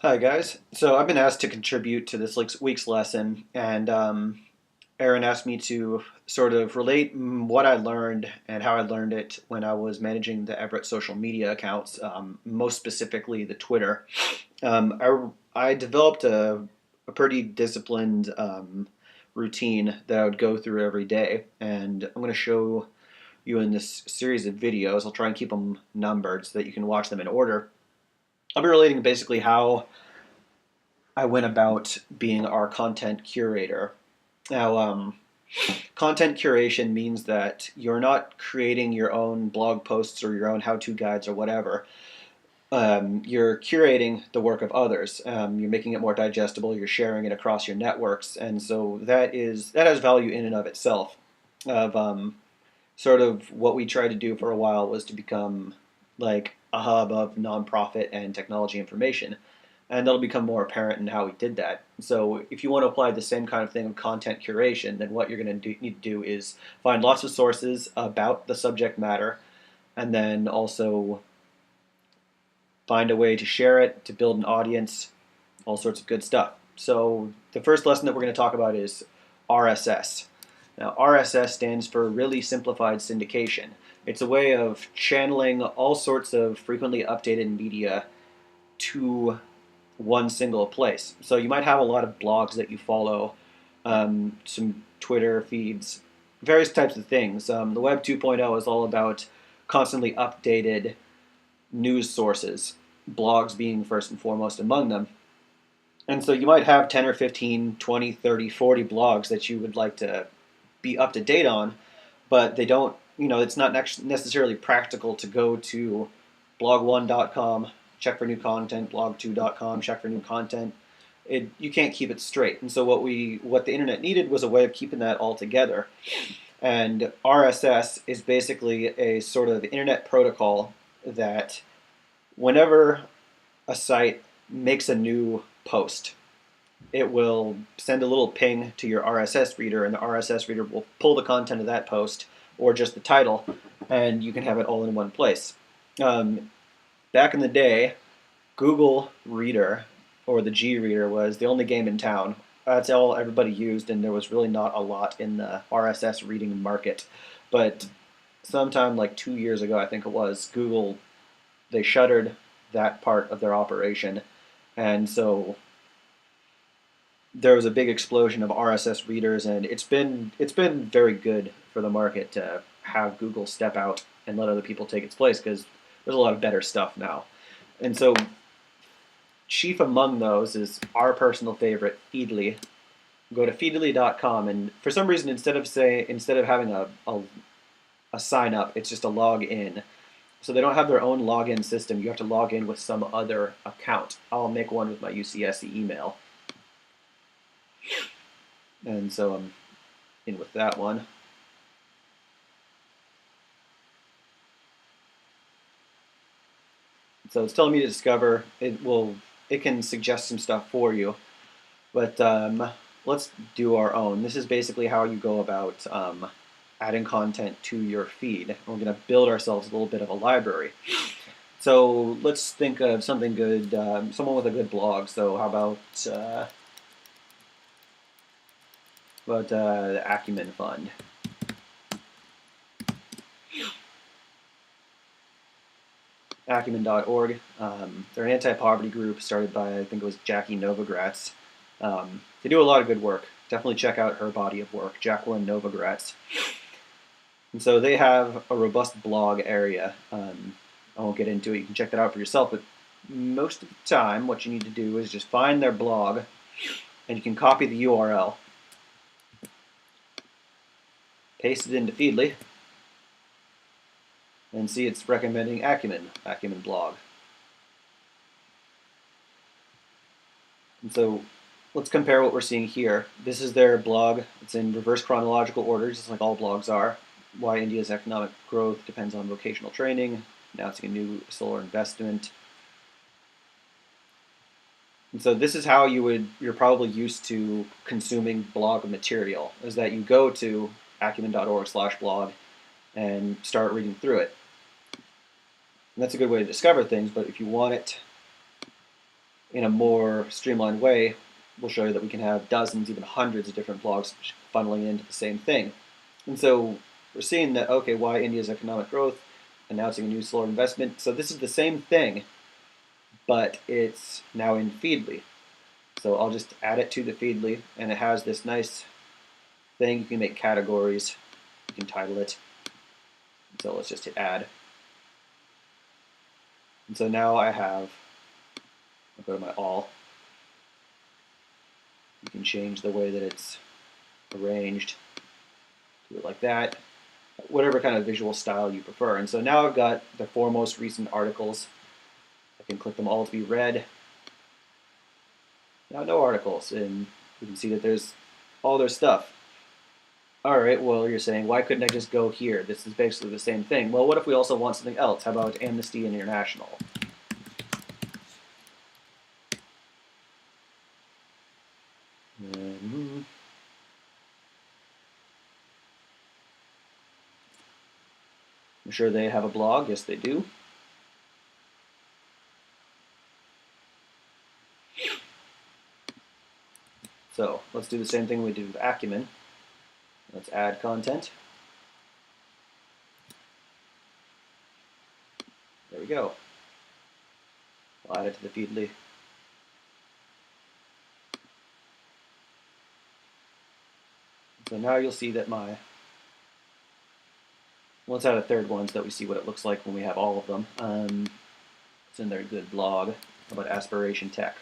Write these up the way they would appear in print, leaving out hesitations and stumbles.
Hi guys. So I've been asked to contribute to this week's lesson, and Aaron asked me to sort of relate what I learned and how I learned it when I was managing the Everett social media accounts, most specifically the Twitter. I developed a pretty disciplined routine that I would go through every day, and I'm going to show you in this series of videos. I'll try and keep them numbered so that you can watch them in order. I'll be relating basically how I went about being our content curator. Now, content curation means that you're not creating your own blog posts or your own how-to guides or whatever. You're curating the work of others. You're making it more digestible. You're sharing it across your networks, and so that has value in and of itself. Of Sort of what we tried to do for a while was to become like a hub of nonprofit and technology information, and that'll become more apparent in how we did that. So if you want to apply the same kind of thing of content curation, then what you're going to need to do is find lots of sources about the subject matter, and then also find a way to share it, to build an audience, all sorts of good stuff. So the first lesson that we're going to talk about is RSS. Now, RSS stands for Really Simplified Syndication. It's a way of channeling all sorts of frequently updated media to one single place. So you might have a lot of blogs that you follow, some Twitter feeds, various types of things. The Web 2.0 is all about constantly updated news sources, blogs being first and foremost among them. And so you might have 10 or 15, 20, 30, 40 blogs that you would like to be up to date on, but they don't, it's not necessarily practical to go to blog1.com, check for new content, blog2.com, check for new content. You can't keep it straight. And so what the internet needed was a way of keeping that all together. And RSS is basically a sort of internet protocol that whenever a site makes a new post, it will send a little ping to your RSS reader, and the RSS reader will pull the content of that post or just the title, and you can have it all in one place. Back in the day, Google Reader, or the G Reader, was the only game in town. That's all everybody used, and there was really not a lot in the RSS reading market. But sometime like 2 years ago, I think it was, they shuttered that part of their operation, and so there was a big explosion of RSS readers, and it's been very good for the market to have Google step out and let other people take its place, because there's a lot of better stuff now. And so chief among those is our personal favorite, Feedly. Go to feedly.com, and for some reason, instead of having a sign up, it's just a log in. So they don't have their own login system. You have to log in with some other account. I'll make one with my UCSC email. And so I'm in with that one. So it's telling me to discover. It can suggest some stuff for you, but let's do our own. This is basically how you go about adding content to your feed. We're going to build ourselves a little bit of a library. So let's think of something good, someone with a good blog. So how about the Acumen Fund? Acumen.org. They're an anti-poverty group started by, I think it was Jackie Novogratz. They do a lot of good work. Definitely check out her body of work, Jacqueline Novogratz. And so they have a robust blog area. I won't get into it. You can check that out for yourself. But most of the time, what you need to do is just find their blog, and you can copy the URL, paste it into Feedly, and see it's recommending Acumen blog. And so let's compare what we're seeing here. This is their blog. It's in reverse chronological order, just like all blogs are. Why India's economic growth depends on vocational training, announcing a new solar investment. And so this is how you're probably used to consuming blog material, is that you go to acumen.org/blog and start reading through it. And that's a good way to discover things, but if you want it in a more streamlined way, we'll show you that we can have dozens, even hundreds of different blogs funneling into the same thing. And so we're seeing that, okay, why India's economic growth, announcing a new solar investment. So this is the same thing, but it's now in Feedly. So I'll just add it to the Feedly, and it has this nice thing. You can make categories. You can title it. So let's just hit add. And so now I have, I'll go to my all. You can change the way that it's arranged. Do it like that. Whatever kind of visual style you prefer. And so now I've got the 4 most recent articles. I can click them all to be read. Now no articles, and you can see that there's all their stuff. All right, well, you're saying, why couldn't I just go here? This is basically the same thing. Well, what if we also want something else? How about Amnesty International? I'm sure they have a blog. Yes, they do. So let's do the same thing we did with Acumen. Let's add content. There we go. I'll add it to the Feedly. So now you'll see that let's add a third one so that we see what it looks like when we have all of them. It's in their good blog. How about Aspiration Tech?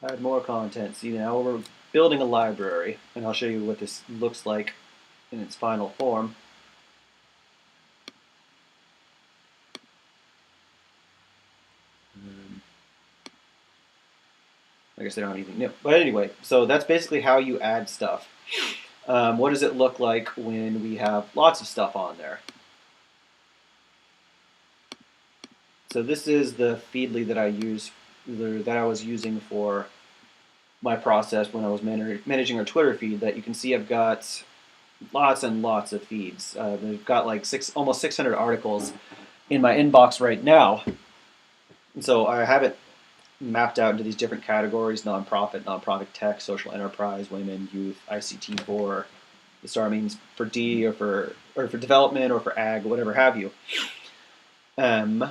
Add more content. See, now we're building a library, and I'll show you what this looks like in its final form. I guess they don't have anything new. But anyway, so that's basically how you add stuff. What does it look like when we have lots of stuff on there? So this is the Feedly that I was using for my process when I was managing our Twitter feed. That you can see I've got lots and lots of feeds. I've got like almost 600 articles in my inbox right now. And so I have it mapped out into these different categories: nonprofit, nonprofit tech, social enterprise, women, youth, ICT for the star means for D or for development or for ag, whatever have you. And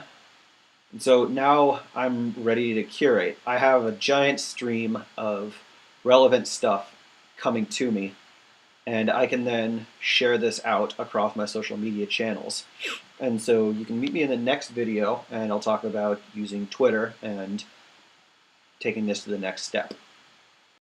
so now I'm ready to curate. I have a giant stream of relevant stuff coming to me, and I can then share this out across my social media channels. And so you can meet me in the next video, and I'll talk about using Twitter and taking this to the next step.